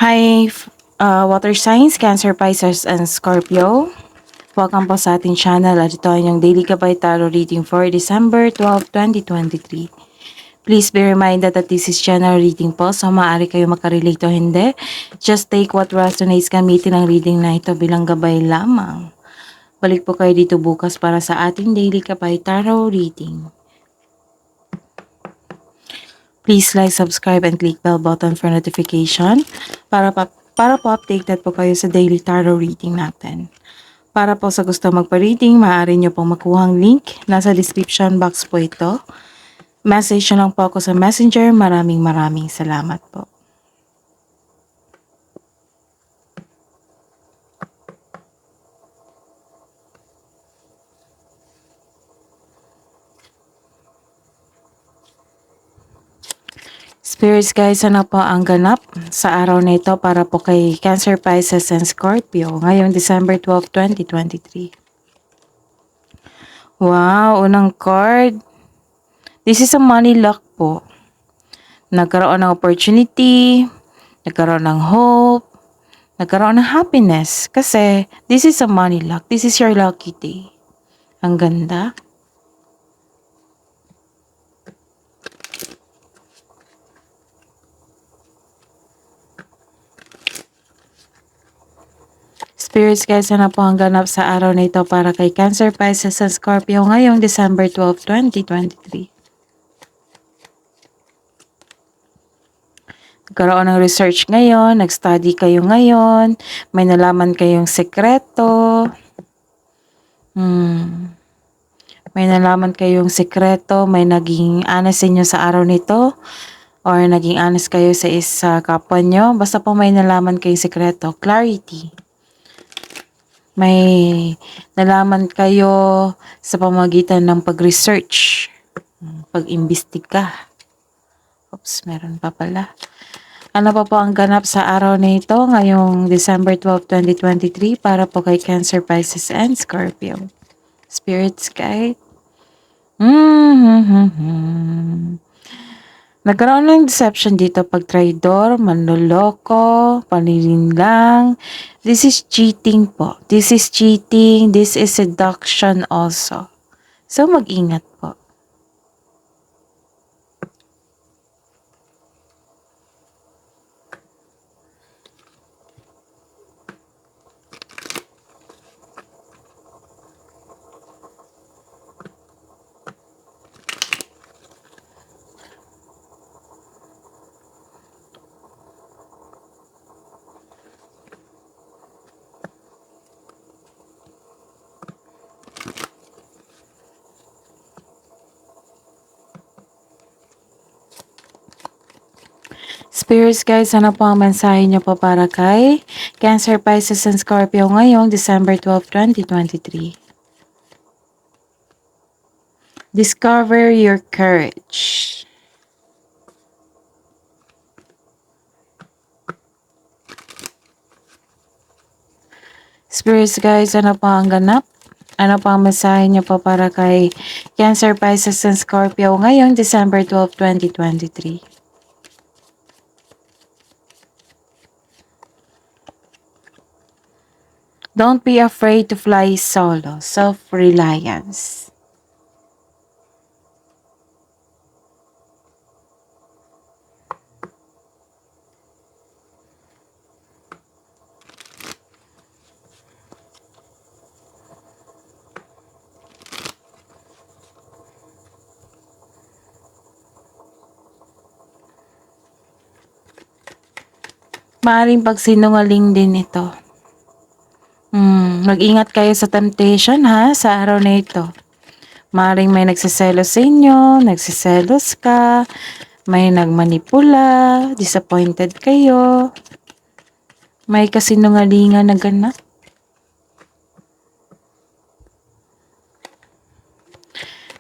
Hi, Water Signs, Cancer, Pisces, and Scorpio. Welcome po sa ating channel at ito ay yung Daily Gabay Tarot Reading for December 12, 2023. Please be reminded that this is general reading po, so maaari kayo makarelate o hindi. Just take what resonates, gamitin ang reading na ito bilang gabay lamang. Balik po kayo dito bukas para sa ating Daily Gabay Tarot Reading. Please like, subscribe, and click bell button for notification para po updated po kayo sa daily tarot reading natin. Para po sa gusto magpa-reading, maaari nyo pong makuha ang link. Nasa description box po ito. Message nyo lang po ako sa messenger. Maraming salamat po. Spirits guys, ano po ang ganap sa araw na ito para po kay Cancer, Pisces, and Scorpio ngayong December 12, 2023. Wow, unang card. This is a money luck po. Nagkaroon ng opportunity, nagkaroon ng hope, nagkaroon ng happiness. Kasi this is a money luck. This is your lucky day. Ang ganda. Spirits guys, ano po ang ganap sa araw na ito para kay Cancer, Pisces, and Scorpio ngayong December 12, 2023. Nagkaroon ng research ngayon, nag-study kayo ngayon, may nalaman kayong sekreto. May nalaman kayong sekreto, may naging honest inyo sa araw nito, or naging honest kayo sa isa kapwa nyo. Basta po may nalaman kayong sekreto, clarity. May nalaman kayo sa pamagitan ng pag-research, pag-imbestiga. Oops, meron pa pala. Ano pa po ang ganap sa araw na ito ngayong December 12, 2023 para po kay Cancer, Pisces, and Scorpio? Spirits guide. Nagkaroon ng deception dito pag traidor, manloloko, panininlang. This is cheating po. This is cheating. This is seduction also. So mag-ingat po. Spirits guys, ano po ang mensahe niyo po para kay Cancer, Pisces, and Scorpio ngayong December 12, 2023? Discover your courage. Spirits guys, ano po ang ganap? Ano po ang mensahe niyo po para kay Cancer, Pisces, and Scorpio ngayong December 12, 2023? Don't be afraid to fly solo. Self-reliance. Maaring pagsinungaling din ito. Mag-ingat kayo sa temptation ha, sa araw na ito. Maaring may nagsiselos sa inyo, nagsiselos ka, may nagmanipula, disappointed kayo, may kasinungalingan na ganap.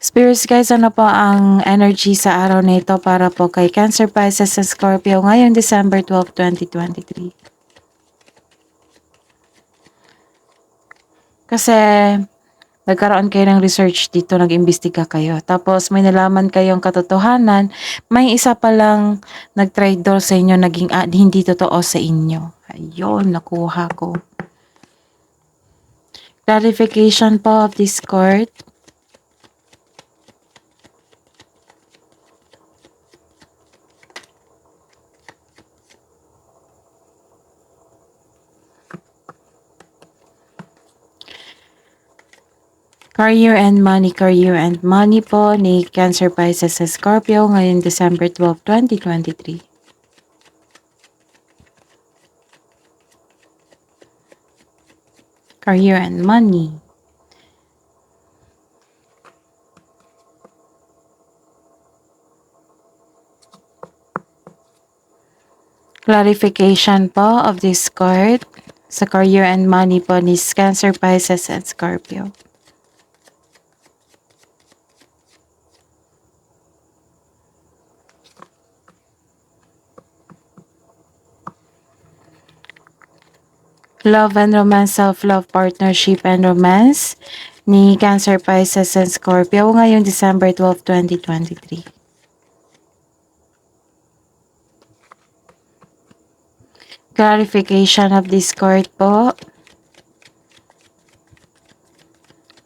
Spirits guys, ano po ang energy sa araw na ito para po kay Cancer, Pisces, and Scorpio ngayong December 12, 2023? Kasi Nagkaroon kayo ng research dito, nag-imbestiga kayo. Tapos may nalaman kayong katotohanan, may isa palang nag-traitor sa inyo, naging hindi totoo sa inyo. Ayun, nakuha ko. Clarification po of this court. Career and money po ni Cancer Pisces sa Scorpio ngayong December 12, 2023. Career and money. Clarification po of this card sa career and money po ni Cancer Pisces at Scorpio. Love and romance, self-love, partnership and romance ni Cancer, Pisces, and Scorpio ngayong December 12, 2023. Clarification of this card po.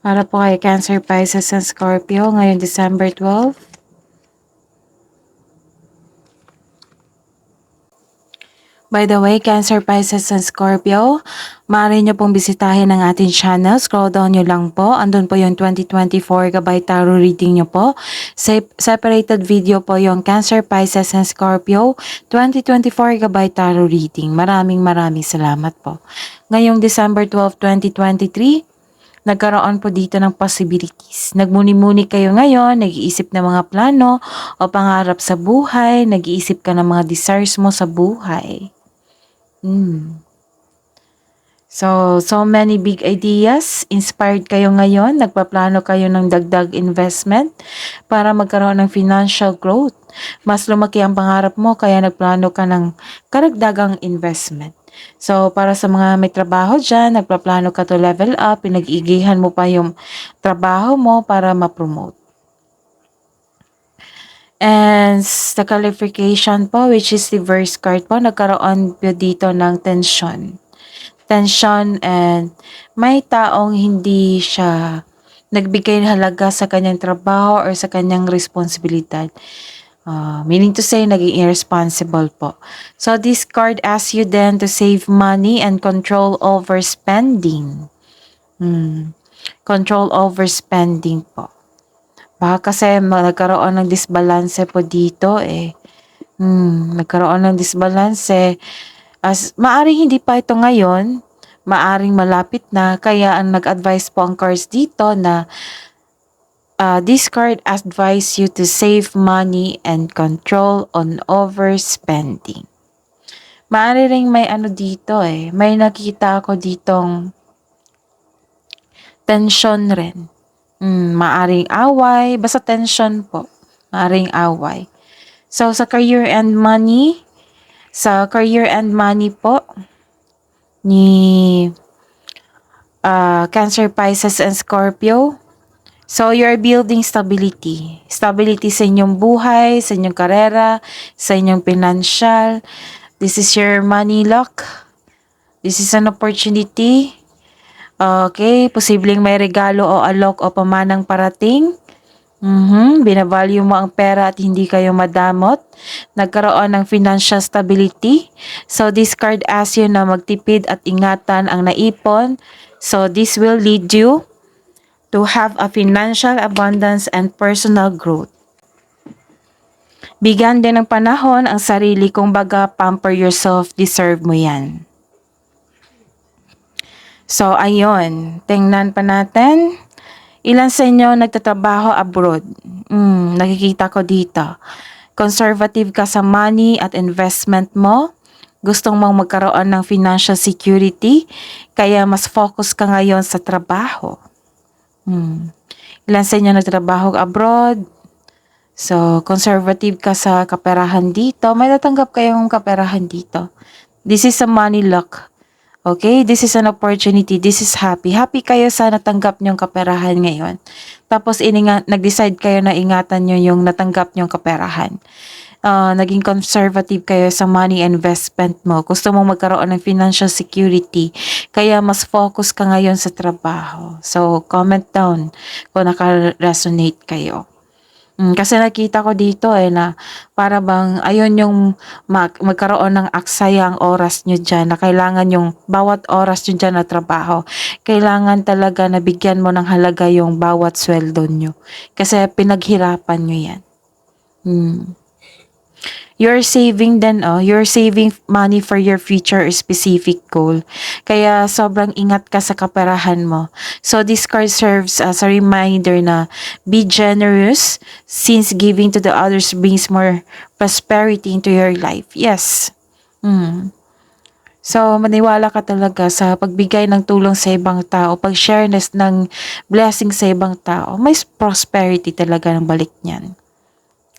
Para po kay Cancer, Pisces, and Scorpio ngayong December 12. By the way, Cancer, Pisces, and Scorpio, maaari nyo pong bisitahin ang ating channel. Scroll down nyo lang po. Andun po yung 2024 Gabay Tarot reading nyo po. Separated video po yung Cancer, Pisces, and Scorpio 2024 Gabay Tarot reading. Maraming salamat po. Ngayong December 12, 2023, nagkaroon po dito ng possibilities. Nagmuni-muni kayo ngayon, nag-iisip ng mga plano o pangarap sa buhay, nag-iisip ka ng mga desires mo sa buhay. So many big ideas. Inspired kayo ngayon. Nagpaplano kayo ng dagdag investment para magkaroon ng financial growth. Mas lumaki ang pangarap mo kaya nagplano ka ng karagdagang investment. So para sa mga may trabaho dyan, nagpaplano ka to level up, pinag-igihan mo pa yung trabaho mo para ma-promote. And the qualification po, which is the reverse card po, nagkaroon po dito ng tension. Tension and may taong hindi siya nagbigay halaga sa kanyang trabaho or sa kanyang responsibilidad. Meaning to say, naging irresponsible po. So this card asks you then to save money and control over spending. Control over spending po. Baka kasi nagkaroon ng disbalance po dito eh. Nagkaroon ng disbalance. As maaring hindi pa ito ngayon, maaring malapit na, kaya ang nag-advise po ang cards dito na this card advise you to save money and control on overspending. Maari ring may ano dito eh, may nakita ako ditong tension rin. Maaring away, basta tension po. Maaring away. So, sa career and money po, ni Cancer, Pisces, and Scorpio, so you're building stability. Stability sa inyong buhay, sa inyong karera, sa inyong financial. This is your money luck. This is an opportunity. Okay, posibleng may regalo o alok o pamanang parating. Binavalue mo ang pera at hindi kayo madamot. Nagkaroon ng financial stability. So this card asks you na magtipid at ingatan ang naipon. So this will lead you to have a financial abundance and personal growth. Bigyan din ng panahon ang sarili, kung baga pamper yourself, deserve mo yan. So, ayun. Tingnan pa natin. Ilan sa inyo nagtatrabaho abroad? Nakikita ko dito. Conservative ka sa money at investment mo. Gustong mong magkaroon ng financial security. Kaya mas focus ka ngayon sa trabaho. Ilan sa inyo nagtatrabaho abroad? So, conservative ka sa kaperahan dito. May natanggap kayong kaperahan dito. This is a money luck. Okay? This is an opportunity. This is happy. Happy kayo sa natanggap nyong kaperahan ngayon. Tapos nag-decide kayo na ingatan nyo yung natanggap nyong kaperahan. Naging conservative kayo sa money investment mo. Gusto mong magkaroon ng financial security. Kaya mas focus ka ngayon sa trabaho. So, comment down kung naka-resonate kayo. Kasi nakita ko dito na para bang ayun yung magkaroon ng aksayang oras nyo dyan na kailangan yung bawat oras nyo dyan na trabaho. Kailangan talaga na bigyan mo ng halaga yung bawat sweldo nyo. Kasi pinaghirapan nyo yan. You're saving you're saving money for your future or specific goal. Kaya sobrang ingat ka sa kaperahan mo. So this card serves as a reminder na be generous since giving to the others brings more prosperity into your life. Yes. So, maniwala ka talaga sa pagbigay ng tulong sa ibang tao, pag-shareness ng blessing sa ibang tao, may prosperity talaga ng balik niyan.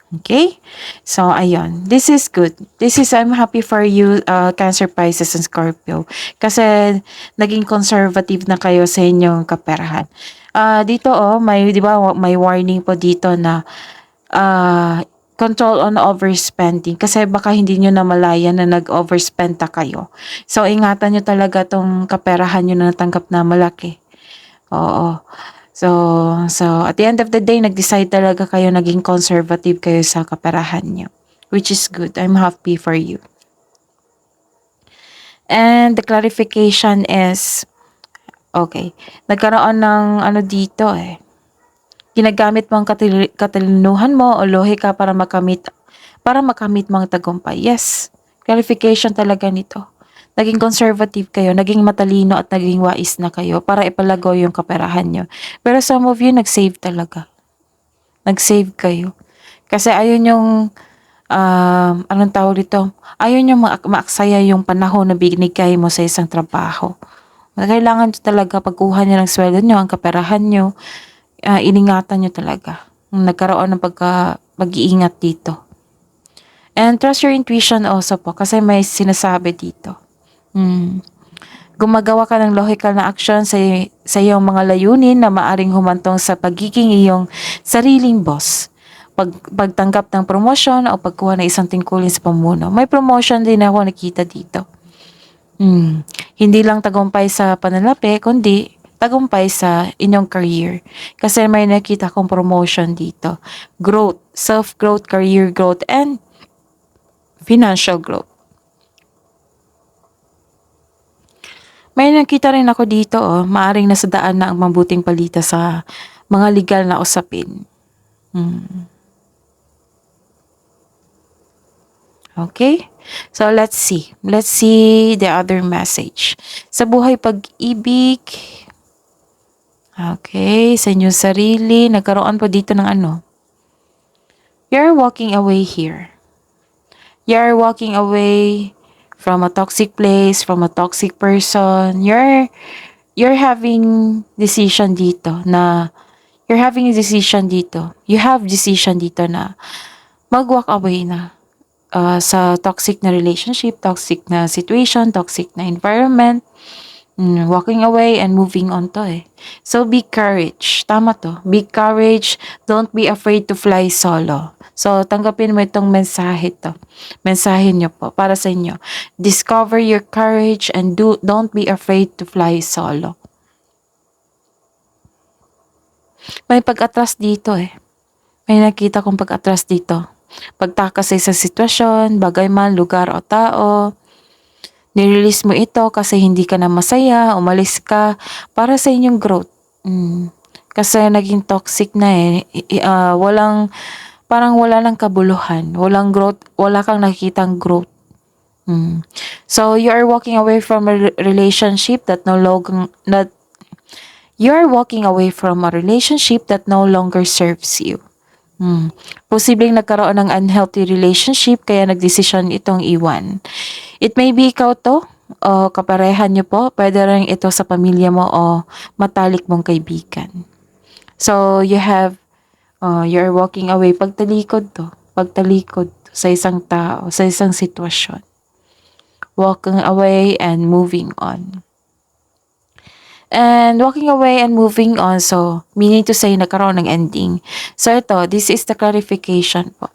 Okay? So, ayun. This is good. I'm happy for you, Cancer, Pisces, and Scorpio. Kasi, naging conservative na kayo sa inyong kaperahan. Dito, di ba, may warning po dito na, control on overspending. Kasi baka hindi nyo namalayan na nag-overspend ta kayo. So, ingatan nyo talaga tong kaperahan nyo na natanggap na malaki. Oo. So at the end of the day, nag-decide talaga kayo, naging conservative kayo sa kaperahan nyo. Which is good. I'm happy for you. And the clarification is, okay, nagkaroon ng dito ginagamit mo ang katalinuhan mo o lohika para makamit mo ang tagumpay. Yes, clarification talaga nito. Naging conservative kayo, naging matalino at naging wais na kayo para ipalago yung kaperahan nyo. Pero some of you, nag-save talaga. Nag-save kayo. Kasi ayun yung, anong tawag dito? Ayun yung maaksaya yung panahon na binigay mo sa isang trabaho. Kailangan nyo talaga pagkuha nyo ng sweldo nyo, ang kaperahan nyo, iningatan nyo talaga. Nagkaroon ng pag-iingat dito. And trust your intuition also po kasi may sinasabi dito. Gumagawa ka ng logical na action sa iyong mga layunin na maaring humantong sa pagiging iyong sariling boss. Pagtanggap ng promotion o pagkuha ng isang tungkulin sa pamuno. May promotion din ako nakita dito. Hindi lang tagumpay sa panalapi, kundi tagumpay sa inyong career. Kasi may nakita kong promotion dito. Growth, self-growth, career growth, and financial growth. May nakita rin ako dito, maaring nasa daan na ang mabuting balita sa mga legal na usapin. Okay? So, let's see. Let's see the other message. Sa buhay pag-ibig, okay, sa inyong sarili, nagkaroon po dito ng You're walking away here. You're walking away from a toxic place, from a toxic person. You're having decision dito na You have decision dito na mag-walk away na sa toxic na relationship, toxic na situation, toxic na environment. Walking away and moving on to So, be courage. Tama to. Be courage. Don't be afraid to fly solo. So, tanggapin mo itong mensahe to. Mensahe nyo po para sa inyo. Discover your courage and don't be afraid to fly solo. May pag-atras dito May nakita kong pag-atras dito. Pagtakas sa isang sitwasyon, bagay man, lugar o tao. Nirelease mo ito kasi hindi ka na masaya, umalis ka para sa inyong growth. Kasi naging toxic na parang wala lang kabuluhan, walang growth, wala kang nakikitang growth. So you are walking away from a relationship that no longer serves you. Posibleng nagkaroon ng unhealthy relationship kaya nagdesisyon itong iwan. It may be ikaw to o kaparehan nyo po. Pwede rin ito sa pamilya mo o matalik mong kaibigan. So you're walking away. Pagtalikod sa isang tao, sa isang sitwasyon. walking away and moving on. And walking away and moving on, so meaning to say nagkaroon ng ending. So ito, this is the clarification po.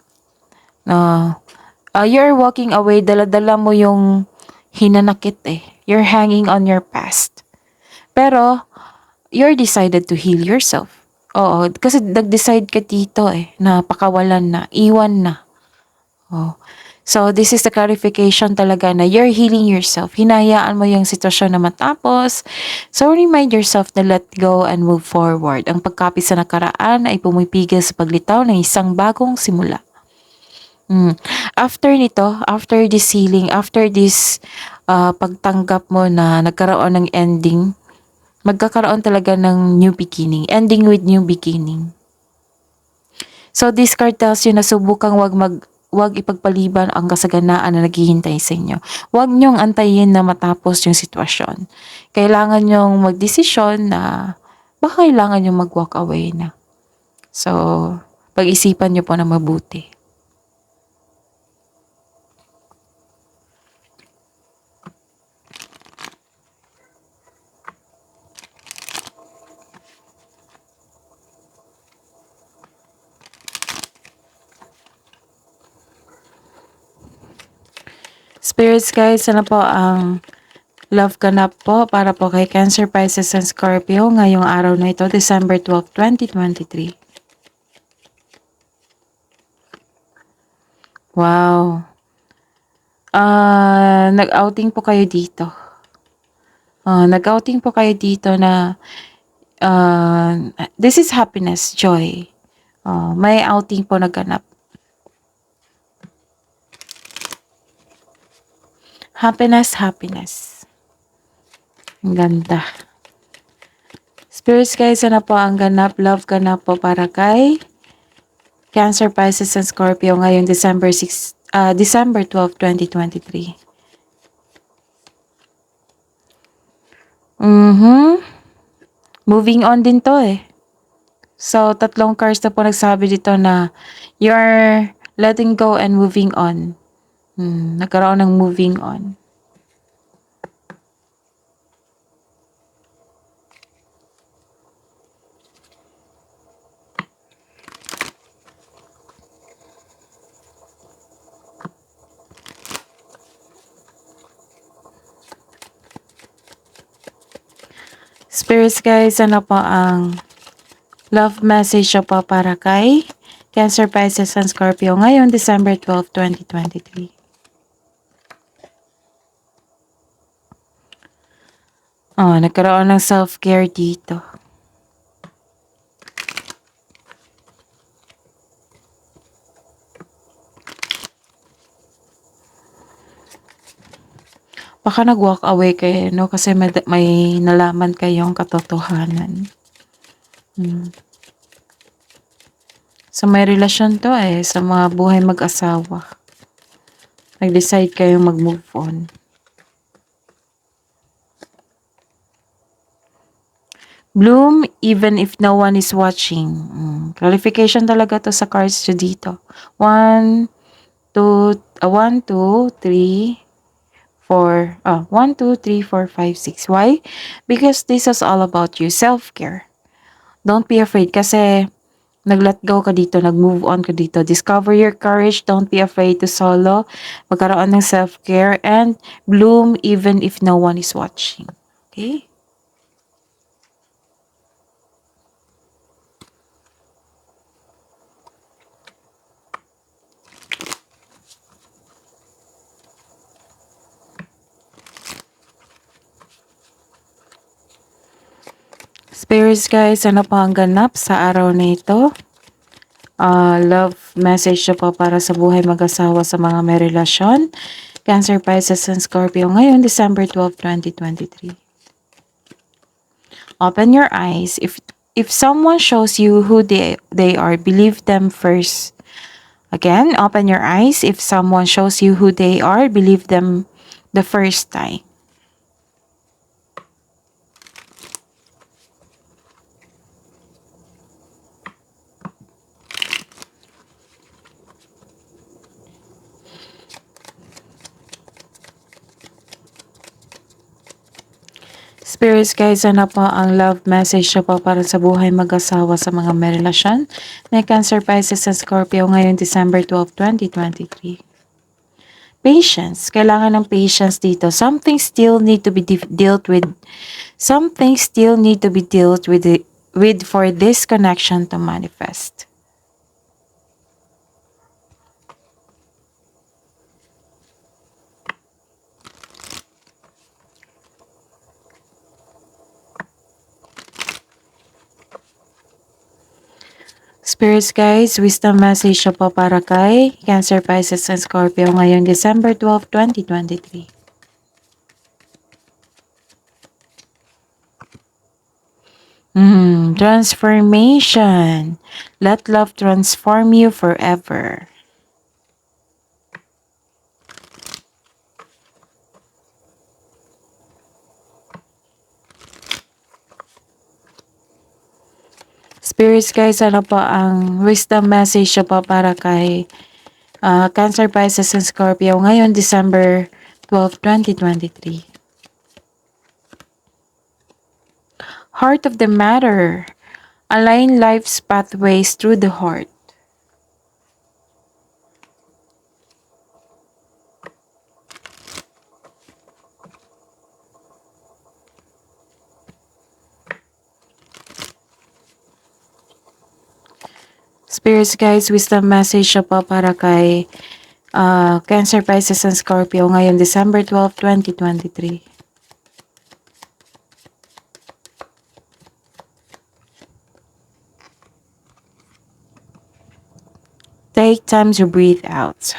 You're walking away, dala-dala mo yung hinanakit eh. You're hanging on your past. Pero, you're decided to heal yourself. Oo, kasi nag-decide ka dito eh, na pakawalan na, iwan na. Oh. So, this is the clarification talaga na you're healing yourself. Hinayaan mo yung sitwasyon na matapos. So, remind yourself na let go and move forward. Ang pagkapit sa nakaraan ay pumipigil sa paglitaw ng isang bagong simula. After nito, after this healing, after this pagtanggap mo na nagkaroon ng ending, magkakaroon talaga ng new beginning. Ending with new beginning. So, this card tells you na subukang wag ipagpaliban ang kasaganaan na naghihintay sa inyo. Wag niyong antayin na matapos yung sitwasyon. Kailangan niyong magdesisyon na baka kailangan niyong mag-walk away na. So, pag-isipan niyo po na mabuti. Spirits guys, ano po ang love ganap po para po kay Cancer, Pisces, and Scorpio ngayong araw na ito, December 12, 2023. Wow. Nag-outing po kayo dito. Nag-outing po kayo dito na this is happiness, joy. May outing po naganap. Happiness, happiness. Ang ganda. Spirits guys, ano po ang ganap, love ganap po para kay Cancer, Pisces, and Scorpio ngayong December 12, 2023. Moving on din to eh. So, tatlong cards na po nagsabi dito na you're letting go and moving on. Nagkaroon ng moving on. Spirits guys, ano po ang love message po para kay Cancer, Pisces, and Scorpio ngayon December 12, 2023. Nagkaroon ng self-care dito. Baka nag-walk away kayo, no? Kasi may nalaman kayong katotohanan. So, may relasyon to eh, sa mga buhay mag-asawa. Nag-decide kayong mag-move on. Bloom even if no one is watching. Clarification talaga to sa cards to dito. 1, 2, 3, 4. 1, 2, 3, 4, 5, 6. Why? Because this is all about you. Self-care. Don't be afraid kasi nag-let go ka dito, nag-move on ka dito. Discover your courage. Don't be afraid to solo. Magkaroon ng self-care and bloom even if no one is watching. Okay? Spirits guys, ano po ang ganap sa araw na ito? Love message po para sa buhay mag-asawa sa mga may relasyon. Cancer, Pisces, and Scorpio ngayon, December 12, 2023. Open your eyes. If someone shows you who they are, believe them first. Again, open your eyes. If someone shows you who they are, believe them the first time. Spirits guys, ano po ang love message nyo po para sa buhay mag-asawa sa mga may relasyon? May Cancer, Pisces, and Scorpio ngayong December 12, 2023. Patience. Kailangan ng patience dito. Something still need to be dealt with. Something still need to be dealt with for this connection to manifest. Spirits guys, wisdom message siya po para kay Cancer, Pisces, and Scorpio ngayong December 12, 2023. Transformation. Let love transform you forever. Spirits guys, ano po ang wisdom message siya po para kay Cancer, Pisces, and Scorpio ngayon December 12, 2023. Heart of the matter. Align life's pathways through the heart. Spirits guys, wisdom message siya po para kay Cancer, Pisces, and Scorpio ngayon December 12, 2023. Take time to breathe out.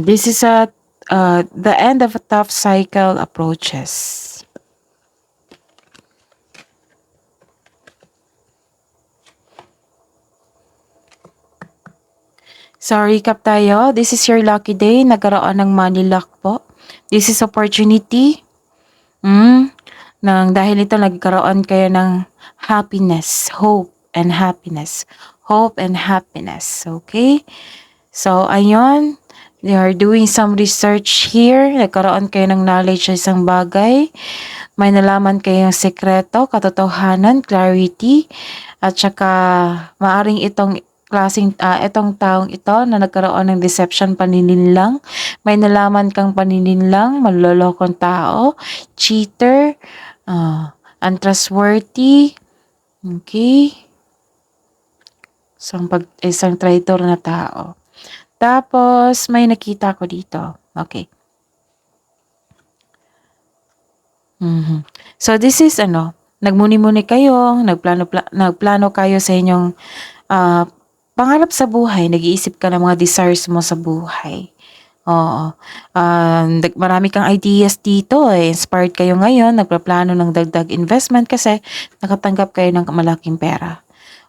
This is the end of a tough cycle approaches. So, recap tayo. This is your lucky day. Nagkaroon ng money luck po. This is opportunity. Dahil ito, nagkaroon kayo ng happiness, hope, and happiness. Hope and happiness. Okay? So, ayun. They are doing some research here. Nagkaroon kayo ng knowledge sa isang bagay. May nalaman kayong sekreto, katotohanan, clarity. At saka, maaring itong taong ito na nagkaroon ng deception, paninlinlang. May nalaman kang paninlinlang, manlolokong tao, cheater, untrustworthy, okay? Isang traitor na tao. Tapos, may nakita ko dito. Okay. So, this is nagmuni-muni kayo, nagplano kayo sa inyong pangarap sa buhay, nag-iisip ka ng mga desires mo sa buhay. Oo. Marami kang ideas dito eh. Inspired kayo ngayon, nagpaplano ng dagdag investment kasi nakatanggap kayo ng malaking pera.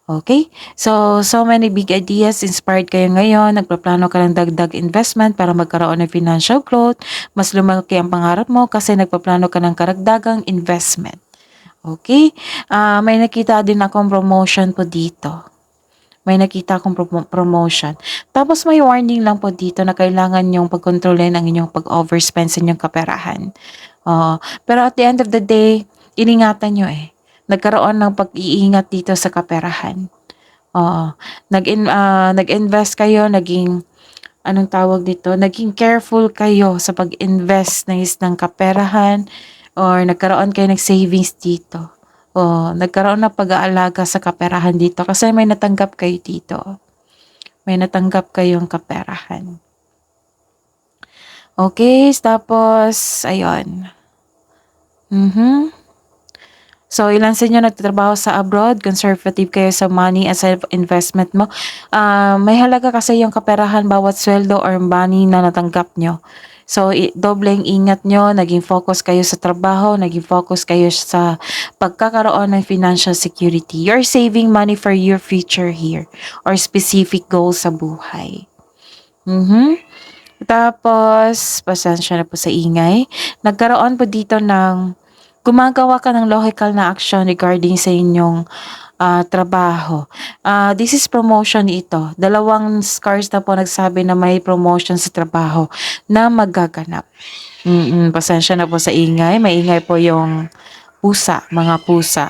Okay? So many big ideas, inspired kayo ngayon, nagpaplano ka ng dagdag investment para magkaroon ng financial growth, mas lumaki ang pangarap mo kasi nagpaplano ka ng karagdagang investment. Okay? May nakita din akong promotion po dito. May nakita akong promotion. Tapos may warning lang po dito na kailangan nyong pagkontrolin ang inyong pag-overspend sa inyong kaperahan. Pero at the end of the day, iningatan nyo eh. Nagkaroon ng pag-iingat dito sa kaperahan. Nag-invest kayo, naging naging careful kayo sa pag-invest ng kaperahan or nagkaroon kayo ng savings dito. Nagkaroon ng pag-aalaga sa kaperahan dito kasi may natanggap kayo dito. May natanggap kayong kaperahan. Okay, tapos, ayun. So, ilan sa inyo nagtatrabaho sa abroad, conservative kayo sa money at self-investment mo. May halaga kasi yung kaperahan bawat sweldo or money na natanggap nyo. So, dobleng ingat nyo, naging focus kayo sa trabaho, naging focus kayo sa pagkakaroon ng financial security. You're saving money for your future here or specific goals sa buhay. Tapos, pasensya na po sa ingay. Nagkaroon po dito ng gumagawa ka ng logical na action regarding sa inyong trabaho. This is promotion ito. Dalawang scars na po nagsabi na may promotion sa trabaho na magaganap. Pasensya na po sa ingay. Maingay po yung pusa, mga pusa.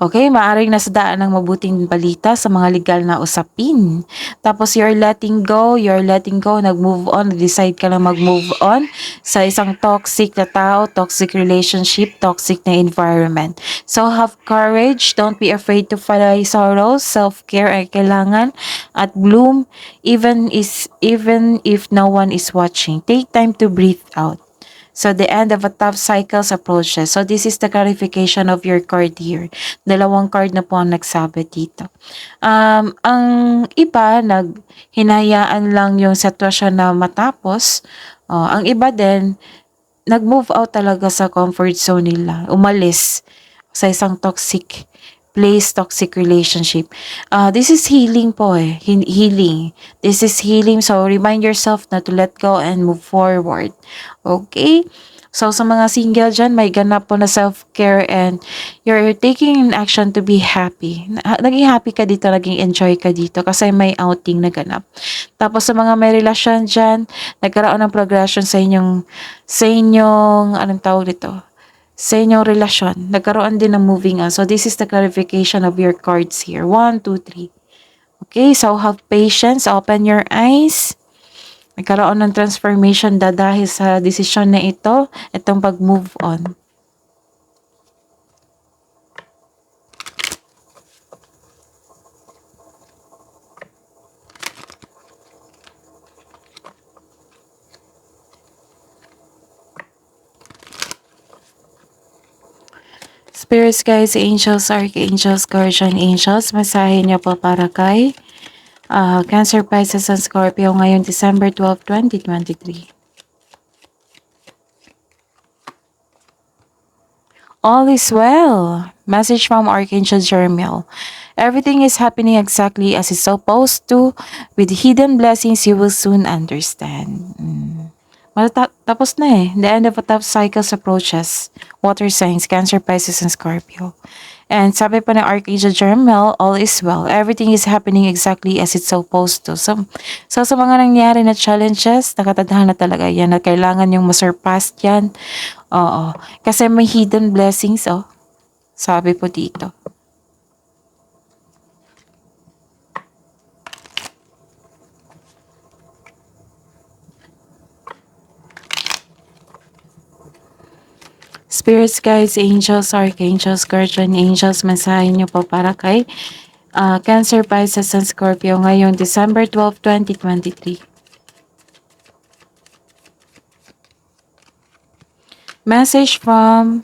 Okay, maaaring nasa daan ng mabuting balita sa mga legal na usapin. Tapos you're letting go, nag-move on, decide ka lang mag-move on sa isang toxic na tao, toxic relationship, toxic na environment. So have courage, don't be afraid to fight sorrows, self-care ay kailangan at bloom even if no one is watching. Take time to breathe out. So, the end of a tough cycles approaches. So, this is the clarification of your card here. Dalawang card na po ang nagsabi dito. Ang iba, hinayaan lang yung sitwasyon na matapos. Ang iba din, nag-move out talaga sa comfort zone nila. Umalis sa isang toxic place, toxic relationship. This is healing po eh. Healing. This is healing. So, remind yourself na to let go and move forward. Okay? So, sa mga single dyan, may ganap po na self-care and you're taking an action to be happy. Naging happy ka dito, naging enjoy ka dito kasi may outing na ganap. Tapos sa mga may relasyon dyan, nagkaroon ng progression sa inyong, anong tawag dito? Sa inyong relasyon, nagkaroon din ng moving on. So, this is the clarification of your cards here. 1, 2, 3. Okay, so have patience. Open your eyes. Nagkaroon ng transformation dahil sa desisyon na ito, itong pag-move on. Spirits, guides, angels, archangels, guardian angels, masahin niyo po para kay Cancer, Pisces, and Scorpio ngayong December 12, 2023. All is well. Message from Archangel Jeremiel. Everything is happening exactly as it's supposed to. With hidden blessings, you will soon understand. Tapos na eh. The end of a tough cycles approaches. Water signs, Cancer, Pisces, and Scorpio. And sabi pa ng Archangel Jeremiel, all is well. Everything is happening exactly as it's supposed to. So sa mga nangyari na challenges, nakatadhana talaga yan na kailangan yung masurpass yan. Oo. Kasi may hidden blessings, oh. Sabi po dito. Spirits, guides, angels, archangels, guardian angels, mensahe nyo po para kay Cancer, Pisces, and Scorpio ngayong December 12, 2023. Message from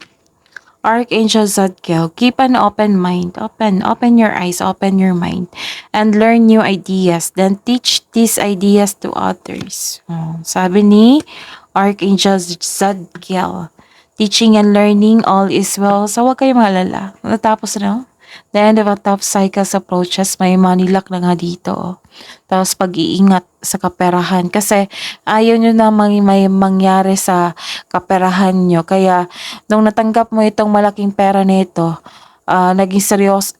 Archangel Zadkiel. Keep an open mind. Open your eyes, open your mind, and learn new ideas. Then teach these ideas to others. Sabi ni Archangel Zadkiel. Teaching and learning, all is well. So, huwag kayong malala. Natapos na, the end of a tough cycles approaches. May money luck na nga dito. Oh. Tapos, pag-iingat sa kaperahan. Kasi, ayaw nyo na may mangyari sa kaperahan nyo. Kaya, nung natanggap mo itong malaking pera nito,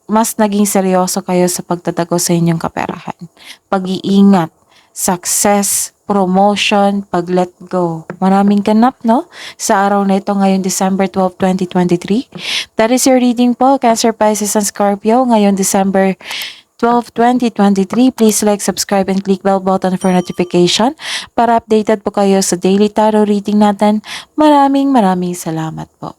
mas naging seryoso kayo sa pagtatago sa inyong kaperahan. Pag-iingat, success, promotion, pag-let go. Maraming ganap, no? Sa araw na ito ngayong December 12, 2023. That is your reading po, Cancer, Pisces, and Scorpio. Ngayong December 12, 2023. Please like, subscribe, and click bell button for notification para updated po kayo sa daily tarot reading natin. Maraming salamat po.